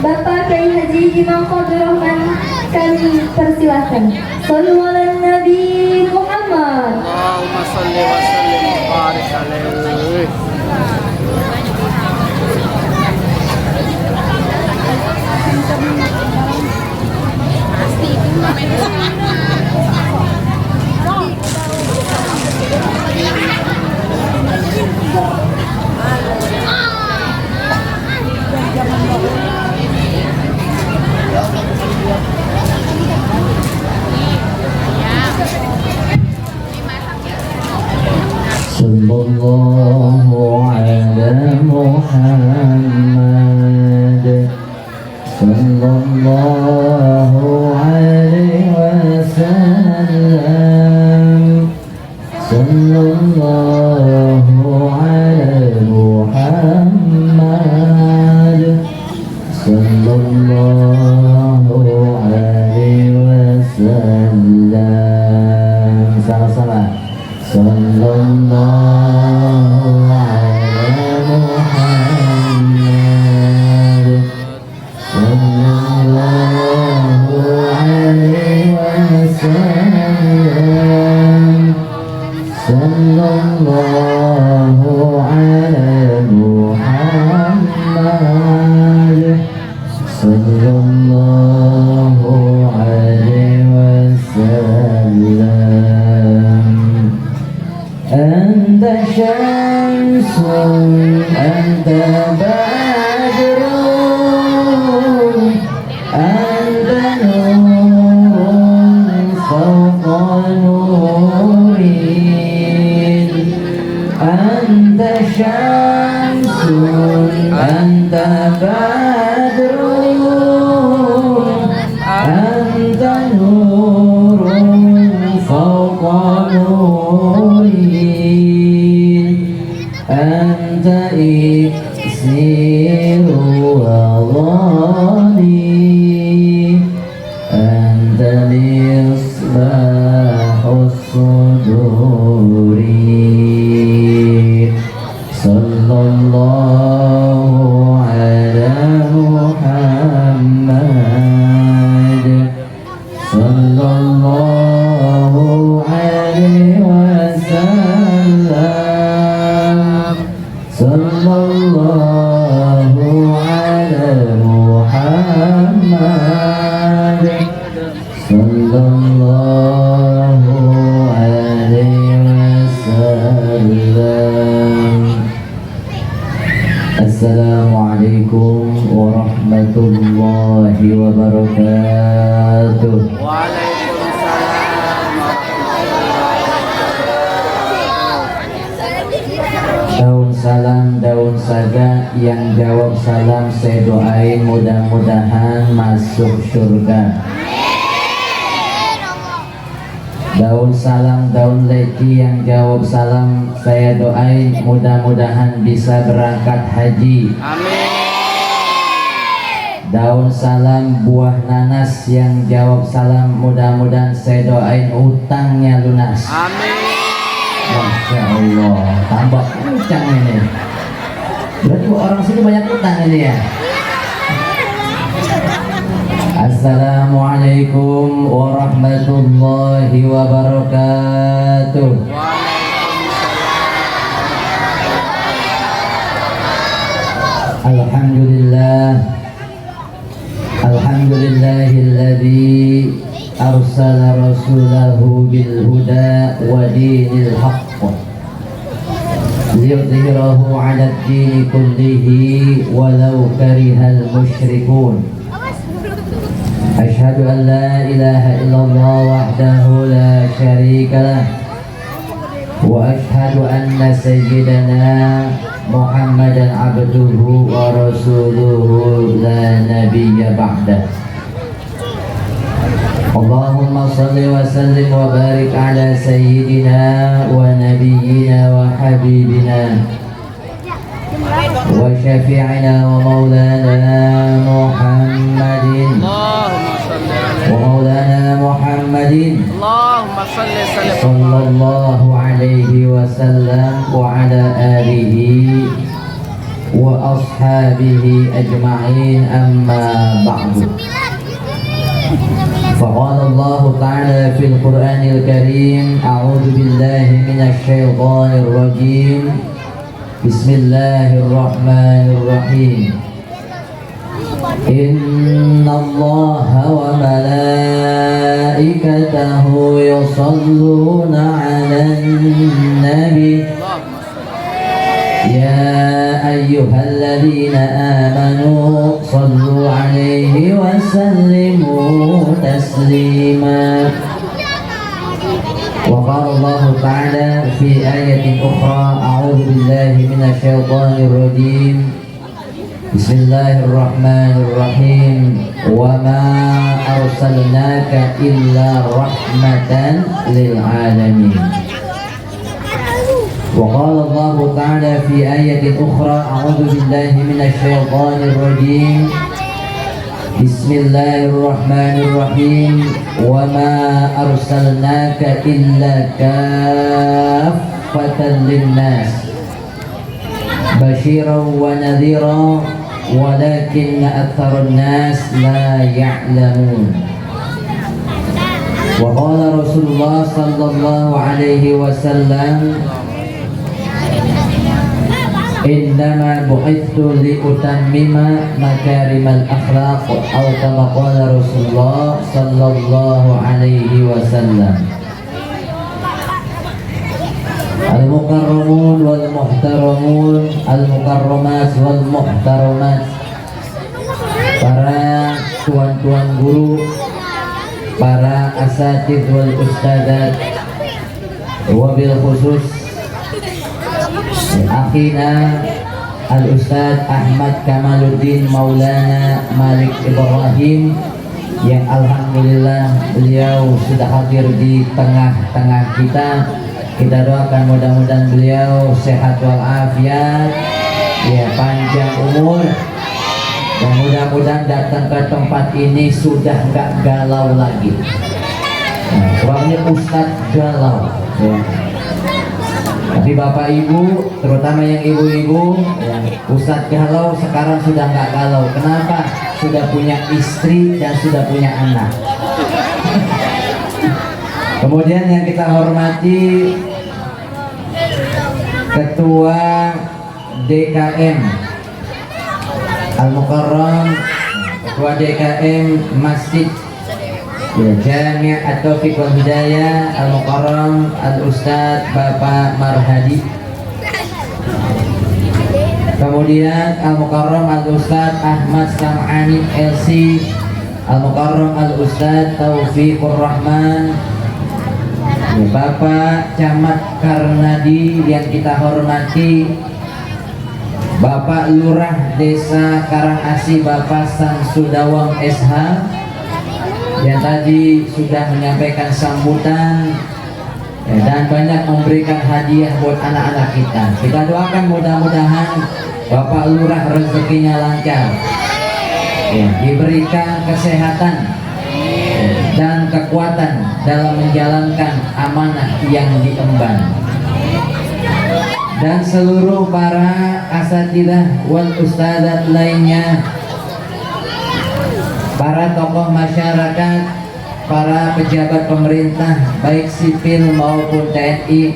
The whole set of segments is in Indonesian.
Bapak Kiai Haji Imam Fadlur Rahman kami persilahkan. Shallu ala Nabi Muhammad. Allahumma shalli wa sallim wa barik alaihi. Sallallahu ala Muhammad, sallallahu alaihi wasallam, sallallahu ala Muhammad, sallallahu alaihi wasallam. Sama-sama. Sallallahu ala Muhammad, sallallahu alaihi wasallam, sallallahu ala Muhammad, sallallahu alaihi wasallam. Anta syamsun, anta badrun, anta nurun fawqa nurin. Anta syamsun, anta badrun, anta nurun fawqa nurin. Anta iksiru wadhani, anta misbahus suduri. Sallallahu ala Muhammad, sallallahu alaihi wasallam, sallallahu ala Muhammad, sallallahu alaihi wasallam. Assalamualaikum warahmatullahi wabarakatuh. Daun salam, daun saga, yang jawab salam saya doain mudah-mudahan masuk surga. Daun salam, daun leci, yang jawab salam saya doain mudah-mudahan bisa berangkat haji. Amin. Daun salam, buah nanas, yang jawab salam mudah-mudahan saya doain utangnya lunas. Amin. Masya Allah, tambah utang ini. Berarti orang sini banyak utang ini ya. Assalamualaikum warahmatullahi wabarakatuh. Alhamdulillah, alhamdulillahilladzi arsala rasulahu bil huda wa dinil haqq liyudhhirahu 'ala ad-dini kullihi walau karihal musyrikun. Asyhadu an la ilaha illallah wahdahu la syarika lah, wa asyhadu anna sayyidana Muhammadan abduhu wa rasuluhu la nabiyya ba'dah. Allahumma salli wa sallim wa barik ala sayyidina wa nabiyyina wa habibina wa syafi'ina wa maulana Muhammadin wa maulana Muhammadin sallallahu alaihi wasallam wa ala alihi وأصحابه أجمعين أما بعد فقال الله تعالى في القرآن الكريم أعوذ بالله من الشيطان الرجيم بسم الله الرحمن الرحيم إن الله وملائكته يصلون على النبي يا أيها الذين آمنوا صلوا عليه وسلموا تسليما وقال الله تعالى في آية أخرى أعوذ بالله من الشيطان الرجيم بسم الله الرحمن الرحيم وما أرسلناك إلا رحمة للعالمين وقال الله تعالى في آية أخرى أعوذ بالله من الشيطان الرجيم بسم الله الرحمن الرحيم وما أرسلناك إلا كافة للناس بشيرا ونذيرا ولكن أكثر الناس لا يعلمون وقال رسول الله صلى الله عليه وسلم إنما بعثت لأتمم مكارم الأخلاق أو كما قال رسول الله صلى الله عليه وسلم Al-mukarramun wal muhtaramun, al-mukarramat wal muhtaramat, para tuan-tuan guru, para asatidz wal ustadzat, wabil khusus akhina al-ustadz Ahmad Kamaluddin Maulana Malik Ibrahim yang alhamdulillah beliau sudah hadir di tengah-tengah kita. Kita doakan mudah-mudahan beliau sehat walafiat, ya panjang umur, dan mudah-mudahan datang ke tempat ini sudah nggak galau lagi. Nah, soalnya Ustadz galau, ya. Tapi bapak ibu, terutama yang ibu-ibu, ya, Ustadz galau sekarang sudah nggak galau. Kenapa? Sudah punya istri dan sudah punya anak. Kemudian yang kita hormati Ketua DKM Al-Mukarram, Ketua DKM Masjid Jami' At-Taufiq wal Hidayah Al-Mukarram Al-Ustadz Bapak Marhadi. Kemudian Al-Mukarram Al-Ustadz Ahmad Sam'ani LC, Al-Mukarram Al-Ustadz Taufiqur Rahman, Bapak Camat Karnadi yang kita hormati, Bapak Lurah Desa Karangasi Bapak Samsudawang SH yang tadi sudah menyampaikan sambutan, ya, dan banyak memberikan hadiah buat anak-anak kita. Kita doakan mudah-mudahan Bapak Lurah rezekinya lancar, ya, diberikan kesehatan dan kekuatan dalam menjalankan amanah yang diemban. Dan seluruh para asatidzah wal ustadzat lainnya, para tokoh masyarakat, para pejabat pemerintah baik sipil maupun TNI,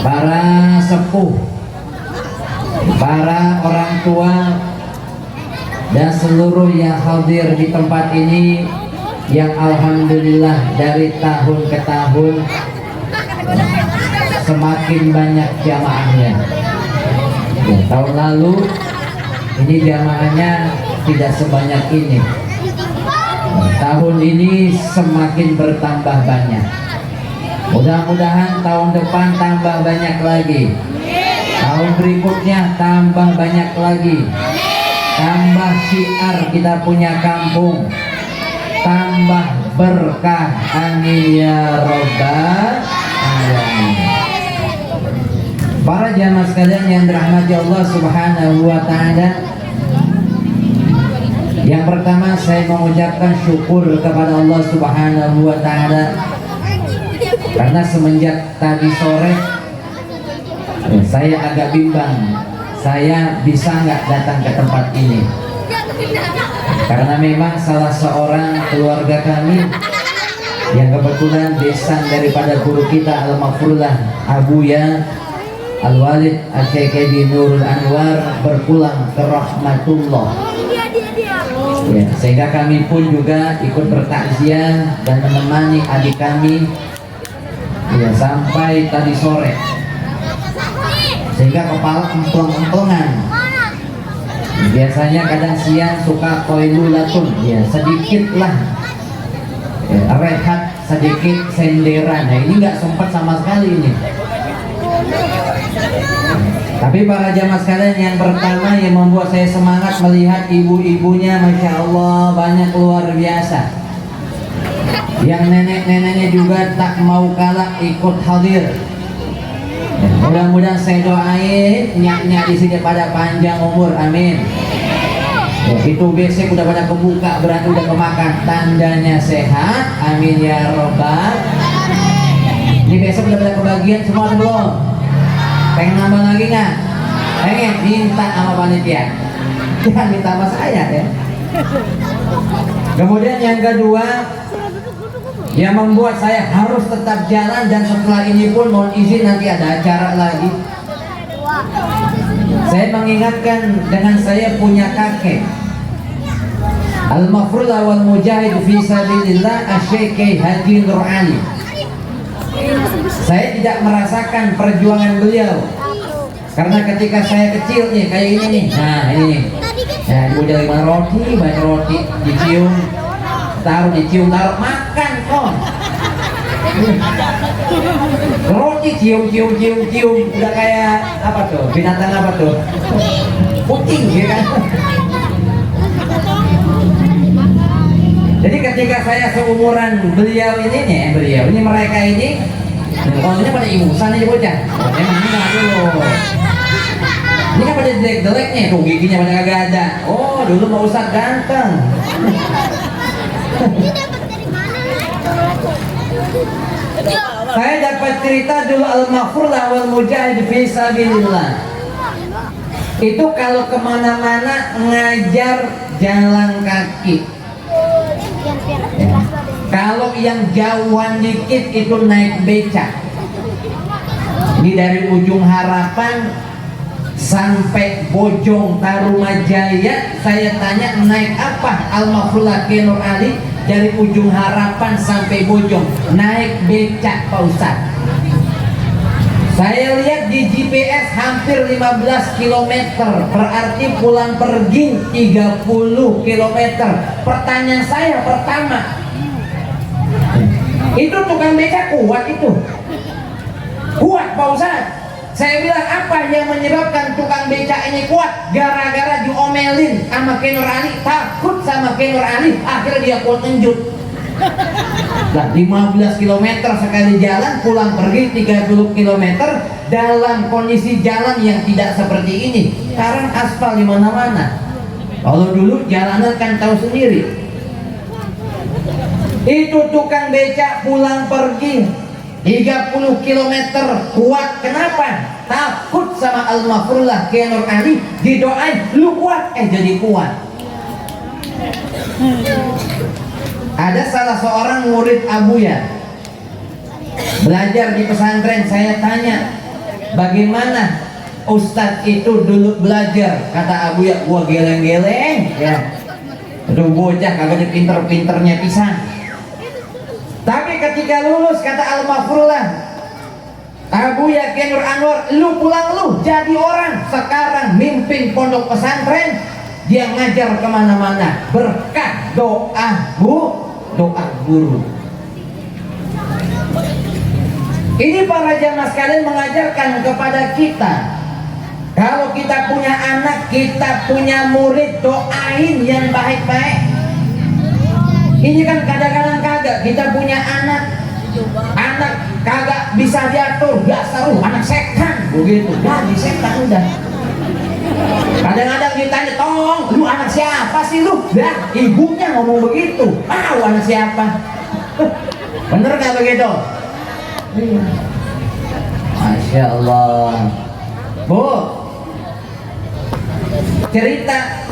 para sepuh, para orang tua, dan seluruh yang hadir di tempat ini yang alhamdulillah dari tahun ke tahun semakin banyak jamaahnya. Ya, tahun lalu ini jamaahnya tidak sebanyak ini. Tahun ini semakin bertambah banyak. Mudah-mudahan tahun depan tambah banyak lagi. Tahun berikutnya tambah banyak lagi. Tambah syiar kita punya kampung, tambah berkah, amin ya robbal alamin. Para jamaah sekalian yang dirahmati Allah Subhanahu wa taala, yang pertama saya mengucapkan syukur kepada Allah Subhanahu wa taala karena semenjak tadi sore saya agak bimbang saya bisa nggak datang ke tempat ini? Karena memang salah seorang keluarga kami yang kebetulan besan daripada guru kita Al-Maghfurlah Abuya Al-Walid Al-Syeikh Nurul Anwar berpulang ke rahmatullah. Ya, sehingga kami pun juga ikut bertakziah dan menemani adik kami ya, sampai tadi sore, sehingga kepala empleng-emplengan. Biasanya kadang siang suka koilulatun, ya sedikit lah ya, rehat sedikit senderan. Nah ini nggak sempat sama sekali ini. Tapi para jamaah sekalian, yang pertama yang membuat saya semangat melihat ibu-ibunya, Masya Allah banyak luar biasa. Yang nenek-neneknya juga tak mau kalah ikut hadir. Ya, mudah-mudahan saya doain nyak-nyak di sini pada panjang umur, amin. Ya, itu besok udah pada kebuka, berarti udah kemakan, tandanya sehat, amin ya robbal. Ini besok udah pada kebagian semua atau belum? Pengen nambah lagi nggak? Pengen? Minta sama panitia. Jangan minta sama saya ya. Kemudian yang kedua yang membuat saya harus tetap jalan, dan setelah ini pun mohon izin nanti ada acara lagi. Saya mengingatkan dengan saya punya kakek Al-Maghfurlah wal Mujahid fi sabilillah Asy-Syeikh Haji Nur Ali. Saya tidak merasakan perjuangan beliau karena ketika saya kecil nih kayak ini nih, nah ini nih, nah ibu dari mana roti, banyak roti dicium, dicium, taruh makan kon. Roti cium, udah kayak apa tuh? Binatang apa tuh? Kucing ya kan? Jadi ketika saya seumuran beliau ini mereka ini, pokoknya pada imusan aja bocah. Emang enggak dulu. Ini kan pada jelek-jelek nih, tuh giginya pada kagak ada. Oh, dulu mau Ustaz ganteng. Saya dapat cerita dulu Al-Maghfurlah wal Mujahid fi sabilillah. Itu kalau kemana-mana ngajar jalan kaki. Ya. Kalau yang jauhan dikit itu naik becak. Ini dari ujung Harapan sampai Bojong Tarumajaya. Saya tanya naik apa Al-Maghfurlah Nur Ali? Dari ujung Harapan sampai Bojong naik becak Pak Ustaz. Saya lihat di GPS hampir 15 km, berarti pulang pergi 30 km. Pertanyaan saya pertama, itu tukang becak kuat itu? Kuat Pak Ustaz? Saya bilang apa yang menyebabkan tukang becak ini kuat? Gara-gara diomelin sama Nur Ali, takut sama Nur Ali, akhirnya dia kuat lanjut. Nah, 15 km sekali jalan, pulang pergi 30 km dalam kondisi jalan yang tidak seperti ini. Sekarang aspal di mana-mana. Kalau dulu jalanan kan tahu sendiri. Itu tukang becak pulang pergi 30 km kuat. Kenapa? Takut sama Al-Maghfurlah Nur Ali, didoain lu kuat, jadi kuat. Ada salah seorang murid Abuya belajar di pesantren. Saya tanya, bagaimana Ustadz itu dulu belajar? Kata Abuya, gua geleng-geleng ya. Aduh bocah kagak ada pinter-pinternya pisan. Tapi ketika lulus, kata Al-Maghfurlah Abuya Nur Anwar, lu pulang lu jadi orang. Sekarang mimpin pondok pesantren, dia ngajar kemana-mana berkat doa guru. Ini para jamaah sekalian mengajarkan kepada kita, kalau kita punya anak, kita punya murid, doain yang baik-baik. Ini kan kadang-kadang kagak, kita punya anak kagak bisa diatur, gak seru, anak setan begitu, jadi setan udah. Kadang-kadang ditanya, tong, lu anak siapa sih lu? Dah, ibunya ngomong begitu. Tahu anak siapa? Bener gak begitu? Masya Allah. Bu, cerita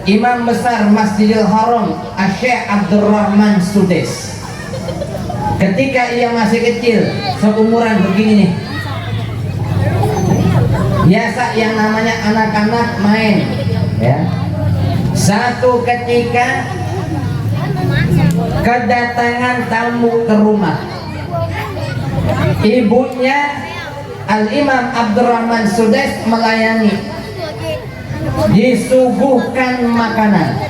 Imam besar Masjidil Haram Syekh Abdurrahman Sudes. Ketika ia masih kecil, seumuran begini nih, biasa yang namanya anak-anak main, ya. Satu ketika kedatangan tamu ke rumah, ibunya Al-Imam Abdurrahman Sudes melayani, disuguhkan makanan.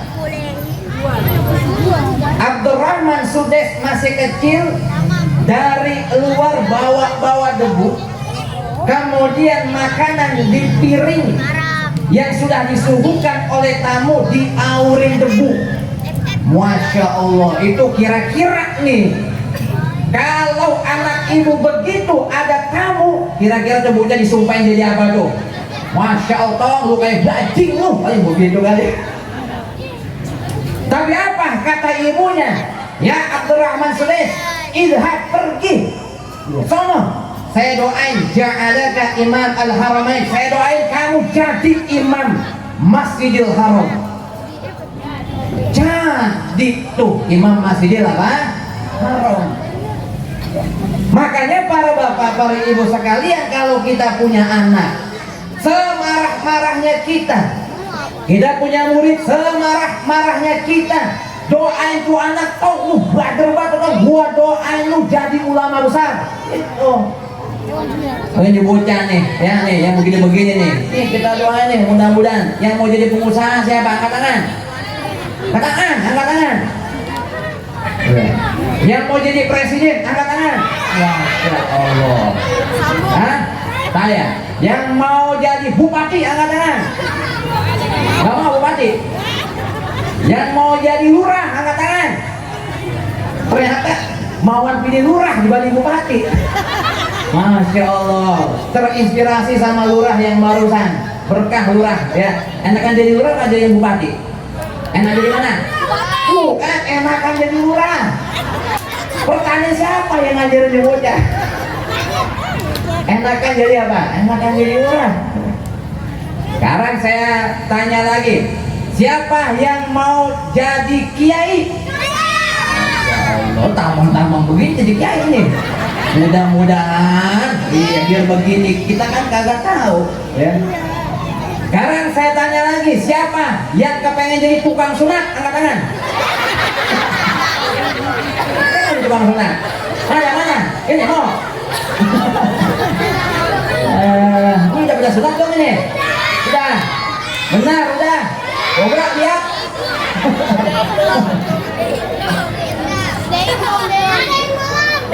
Abdurrahman Sudes masih kecil, dari luar bawa debu, kemudian makanan di piring yang sudah disuguhkan oleh tamu diaurin debu. Masya Allah, itu kira-kira nih, kalau anak ibu begitu ada tamu, kira-kira debunya disumpahin jadi apa tuh? Masya Allah, lu kayak bajing lu, paling begitu kali. Tapi apa kata ibunya? Ya Abdurrahman Sudes, idhab, pergi sono, saya doain ja'alaka imam al-haramain, saya doain kamu jadi imam Masjidil Haram. Jadi tuh imam Masjidil apa? Haram. Makanya para bapak, para ibu sekalian, kalau kita punya anak, semarah-marahnya kita punya murid, semarah-marahnya kita doain tuh anak, lu bader-bader, gua doain lu jadi ulama besar. Ini bocah nih, ya nih, yang begini-begini nih. Nih kita doain nih, mudah-mudahan yang mau jadi pengusaha siapa? Angkat tangan. Angkat tangan. Yang mau jadi presiden, angkat tangan. Masya Allah. Hah? Saya. Yang mau jadi bupati, angkat tangan. Gak mau bupati. Yang mau jadi lurah, angkat tangan. Ternyata mauan pilih lurah dibanding bupati. Masya Allah, terinspirasi sama lurah yang barusan, berkah lurah, ya. Enakan jadi lurah atau jadi bupati? Enak jadi mana? Bukan, enakan jadi lurah. Pertanyaan siapa yang ngajarin di bocah? Enakan jadi apa? Enakan jadi lurah. Sekarang saya tanya lagi, siapa yang mau jadi kiai? Allah, tampang-tampang begini jadi kiai nih. Mudah-mudahan biar begini, kita kan kagak tahu, ya. Sekarang saya tanya lagi, siapa yang kepengen jadi tukang sunat? Angkat tangan. Tukang sunat. Mana? Ini mau. Ini udah pada sunat belum ini? Udah. Benar, udah. Gobrak lihat.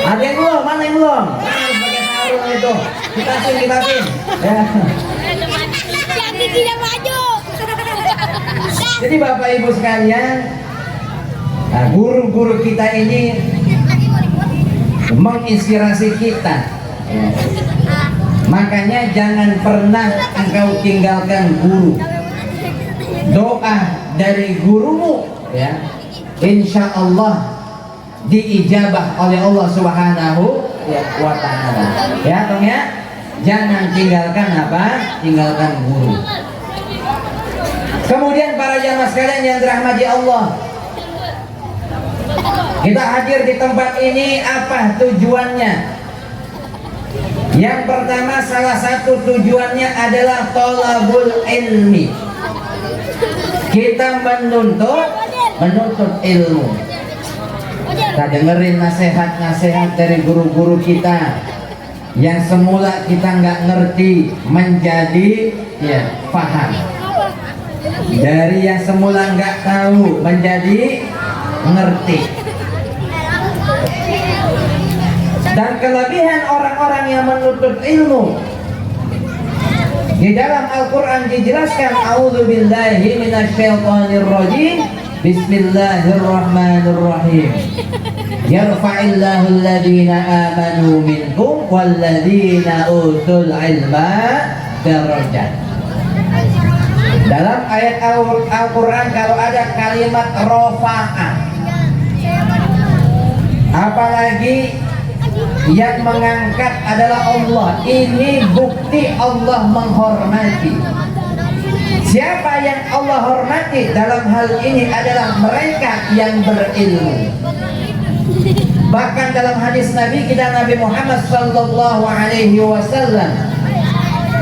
Ada yang belum? Mana yang belum? Pakai sarung itu. Kita sin. Ya. Tidak maju. Jadi Bapak Ibu sekalian, guru-guru kita ini menginspirasi kita. Ya. Makanya jangan pernah engkau tinggalkan guru. Doa dari gurumu, ya, insya Allah diijabah oleh Allah Subhanahu wa Ta'ala. Ya, tong ya. Jangan tinggalkan apa? Tinggalkan guru. Kemudian para jamaah sekalian yang dirahmati Allah, kita hadir di tempat ini apa tujuannya? Yang pertama, salah satu tujuannya adalah thalabul ilmi. Kita menuntut ilmu. Kita dengerin nasihat-nasihat dari guru-guru kita yang semula kita nggak ngerti menjadi ya paham, dari yang semula nggak tahu menjadi ngerti. Dan kelebihan orang-orang yang menuntut ilmu, di dalam Al-Quran dijelaskan, a'udzubillahi minasyaitonirrajim, bismillahirrahmanirrahim, yarfa'illahu alladhina amanu minkum walladhina utul ilma darajat. Dalam ayat Al-Quran kalau ada kalimat rofa'ah, apalagi yang mengangkat adalah Allah, ini bukti Allah menghormati. Siapa yang Allah hormati dalam hal ini adalah mereka yang berilmu. Bahkan dalam hadis Nabi kita, Nabi Muhammad sallallahu alaihi wasallam,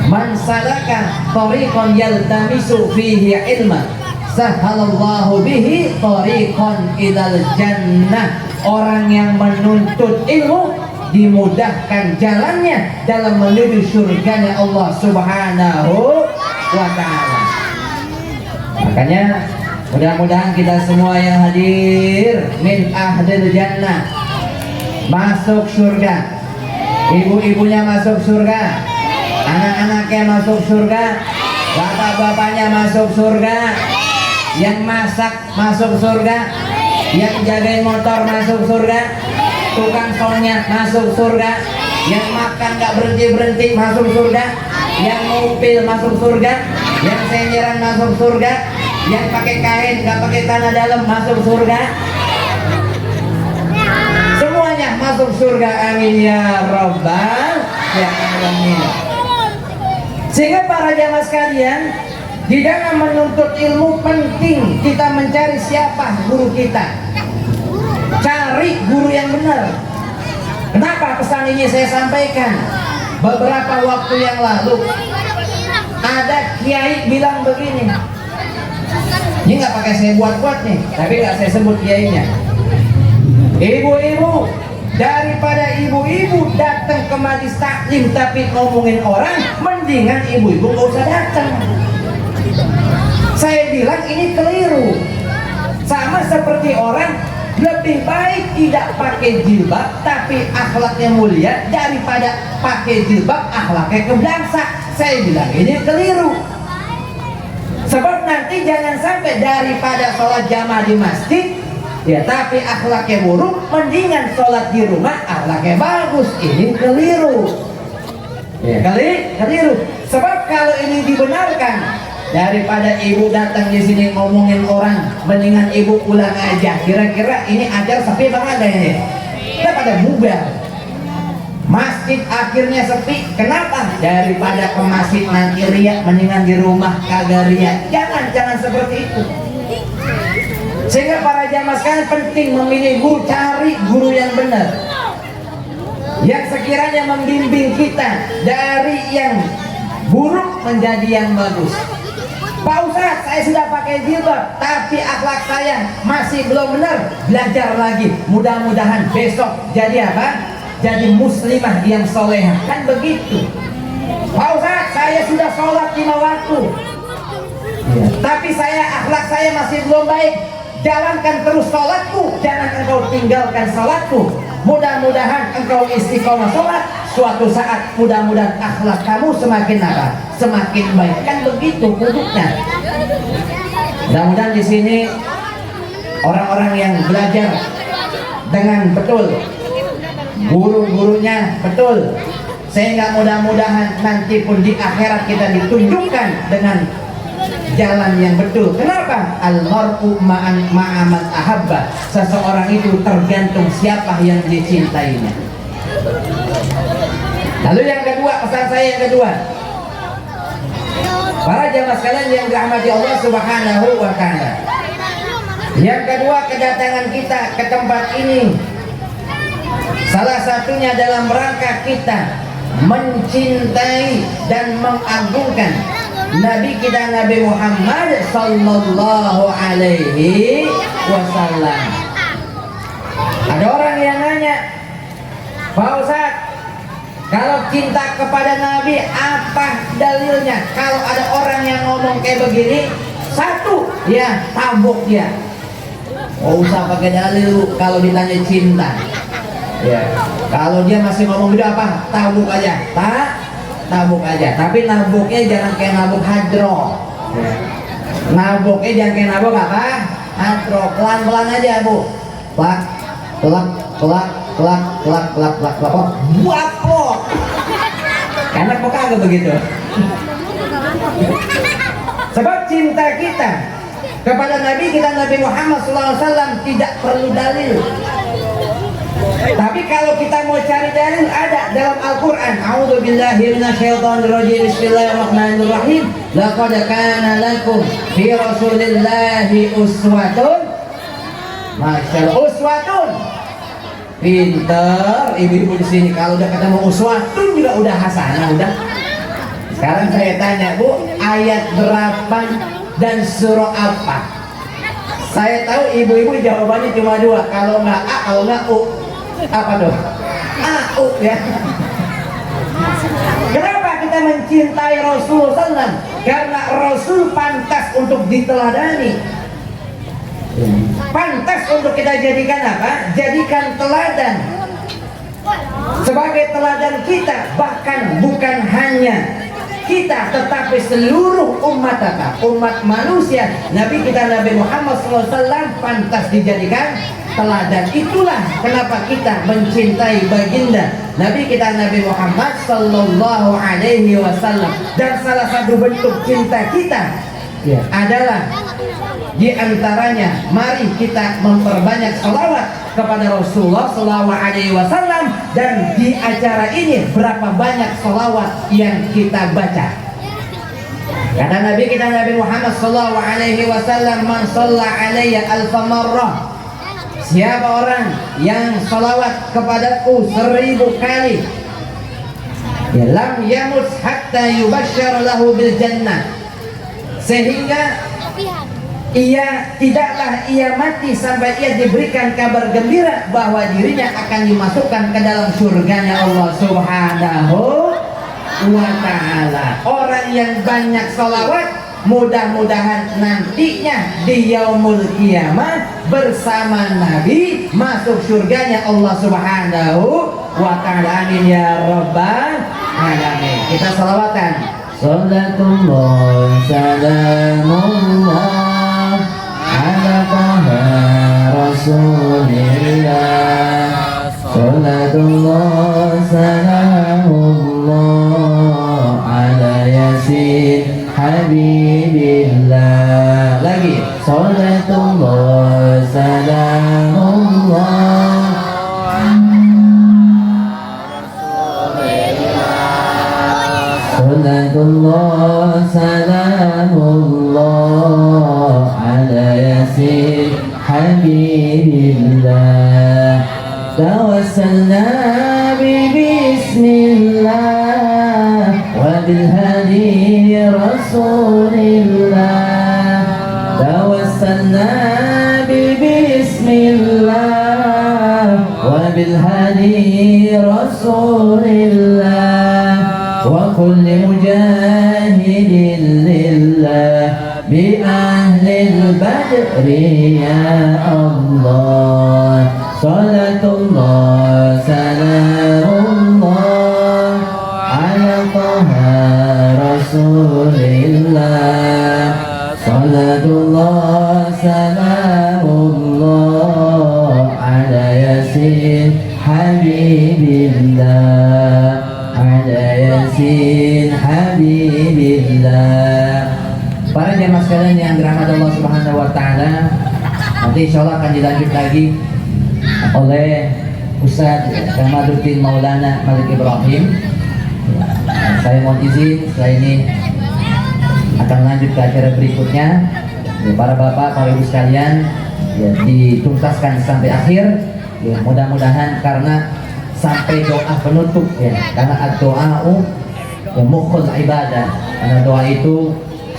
man salaka tariqan yaltamisu fihi ilma sahalallahu bihi tariqan ilal jannah. Orang yang menuntut ilmu dimudahkan jalannya dalam menuju surganya Allah Subhanahu wa ta'ala. Makanya mudah-mudahan kita semua yang hadir min ahlil jannah, masuk surga. Ibu-ibunya masuk surga, anak-anaknya masuk surga, bapak-bapaknya masuk surga, yang masak masuk surga, yang jagain motor masuk surga, tukang solnya masuk surga, yang makan gak berhenti-berhenti masuk surga, yang ngupil masuk surga, yang senyeran masuk surga, yang pakai kain gak pakai tanah dalam masuk surga. Semuanya masuk surga, amin ya rabbal alamin. Sehingga para jamaah sekalian, di dalam menuntut ilmu penting kita mencari siapa guru kita. Cari guru yang benar. Kenapa pesan ini saya sampaikan? Beberapa waktu yang lalu ada kiai bilang begini. Ini nggak pakai saya buat-buat nih, tapi nggak saya sebut kiainya. Ibu-ibu, daripada ibu-ibu datang ke majelis taklim tapi ngomongin orang, mendingan ibu-ibu nggak usah datang. Saya bilang ini keliru. Sama seperti orang lebih baik tidak pakai jilbab tapi akhlaknya mulia daripada pakai jilbab akhlaknya kebelangsa. Saya bilang ini keliru. Sebab nanti jangan sampai daripada sholat jamaah di masjid ya tapi akhlaknya buruk, mendingan sholat di rumah akhlaknya bagus. Ini keliru. Ya, keliru. Sebab kalau ini dibenarkan, daripada ibu datang di sini ngomongin orang, mendingan ibu pulang aja. Kira-kira ini ajar sepi banget ini. Kita pada bubar. Masjid akhirnya sepi. Kenapa? Daripada ke masjid nanti riak, mendingan di rumah kagak riak. Jangan seperti itu. Sehingga para jamaah sekalian penting memilih guru, cari guru yang benar, yang sekiranya membimbing kita dari yang buruk menjadi yang bagus. Pak Ustadz, saya sudah pakai jilbab tapi akhlak saya masih belum benar, belajar lagi. Mudah-mudahan besok jadi apa? Jadi muslimah yang solehah. Kan begitu. Pak Ustadz, saya sudah sholat 5 waktu ya, tapi akhlak saya masih belum baik. Jalankan terus sholatku, jangan engkau tinggalkan sholatku. Mudah-mudahan engkau istiqomah sholat. Suatu saat mudah-mudahan akhlak kamu semakin apa? Semakin baik. Kan begitu kuduknya. Mudah-mudahan di sini orang-orang yang belajar dengan betul, guru-gurunya betul, sehingga mudah-mudahan nanti pun di akhirat kita ditunjukkan dengan jalan yang betul. Kenapa? Al-mar'u ma'aman ahabba. Seseorang itu tergantung siapa yang dicintainya. Lalu yang kedua, pesan saya yang kedua, para jamaah sekalian yang dirahmati Allah Subhanahu wa ta'ala, yang kedua, kedatangan kita ke tempat ini salah satunya dalam rangka kita mencintai dan mengagungkan Nabi kita, Nabi Muhammad sallallahu alaihi wasallam. Ada orang yang nanya, Pak Ustadz, kalau cinta kepada Nabi apa dalilnya? Kalau ada orang yang ngomong kayak begini, satu, ya tabuk dia. Oh, usah pakai dalil kalau ditanya cinta. Ya, kalau dia masih ngomong gitu apa? Tabuk aja, tabuk aja. Tapi nabuknya jangan kayak nabuk hadro. Ya. Nabuknya jangan kayak nabuk apa? Hadro. Pelan-pelan aja, Bu. Plak, plak, plak, plak, plak, plak, plak, plak. Buat plok. Karena kok kagak begitu. Sebab cinta kita kepada Nabi kita, Nabi Muhammad SAW, tidak perlu dalil. Tapi kalau kita mau cari dalil, ada dalam Al-Quran. A'udzubillahi minasyaitonirrajim. Bismillahirrahmanirrahim. Laqad kana lakum fi Rasulillahi uswatun. Masyaallah, uswatun. Pinter ibu-ibu di sini, kalau udah ketemu uswatun juga udah hasanah udah. Sekarang saya tanya, Bu, ayat berapa dan surah apa? Saya tahu ibu-ibu jawabannya cuma dua, kalau nggak A, kalau nggak U. Apa tuh? A, U ya. Kenapa kita mencintai Rasul SAW? Karena Rasul pantas untuk diteladani, pantas untuk kita jadikan apa? Jadikan teladan. Sebagai teladan kita, bahkan bukan hanya kita, tetapi seluruh umat apa? Umat manusia. Nabi kita Nabi Muhammad SAW pantas dijadikan teladan. Itulah kenapa kita mencintai baginda Nabi kita Nabi Muhammad Sallallahu Alaihi Wasallam. Dan salah satu bentuk cinta kita adalah di antaranya, mari kita memperbanyak salawat kepada Rasulullah Sallallahu Alaihi Wasallam. Dan di acara ini berapa banyak salawat yang kita baca? Kata Nabi kita Nabi Muhammad Sallallahu Alaihi Wasallam, man shalla alayya alfa marrah, siapa orang yang salawat kepadaku 1000 kali, ya, lam yamut hatta yubashshar lahu bil jannah, sehingga tidaklah ia mati sampai ia diberikan kabar gembira bahwa dirinya akan dimasukkan ke dalam surganya Allah Subhanahu wa ta'ala. Orang yang banyak salawat, mudah-mudahan nantinya di yaumul kiamah bersama Nabi masuk surganya Allah Subhanahu wa ta'ala. Amin ya rabbal alamin. Kita salawatan. Salatullah salamullah ala taha rasulillah. Salatullah salamullah ala yasin habibillah. Lagi. Salatullah salamullah. Salatullah salamullah ala yasin habibillah. Tawassalna bismillah wa bilhadi rasulillah. Tawassalna bismillah wa bilhadi rasulillah. Wa kulli mujahidin lillah bi ahlil badri ya Allah. Salatullah salamullah ala taha rasulillah. Salatullah salamullah ala yasin habibillah. Ala yasin habibillah. Para jamaah sekalian yang dirahmati Allah Subhanahu wa taala, nanti insyaallah akan dilanjut lagi oleh Ustaz Kamaluddin Maulana Malik Ibrahim. Saya mohon izin setelah ini akan lanjut ke acara berikutnya. Ya, para bapak, para ibu sekalian, ya, dituntaskan sampai akhir. Ya, mudah-mudahan karena sampai doa penutup, ya, karena doa ya mukhul ibadah, karena doa itu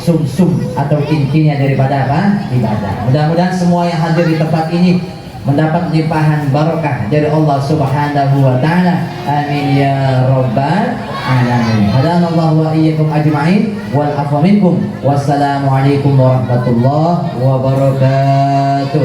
sum-sum atau intinya daripada apa? Ibadah. Mudah-mudahan semua yang hadir di tempat ini mendapat limpahan barokah dari Allah Subhanahu wa taala. Amin ya rabbal alamin. Hadanallahu wa iyyakum ajma'in wal afwa minkum. Wassalamu alaikum warahmatullahi wabarakatuh.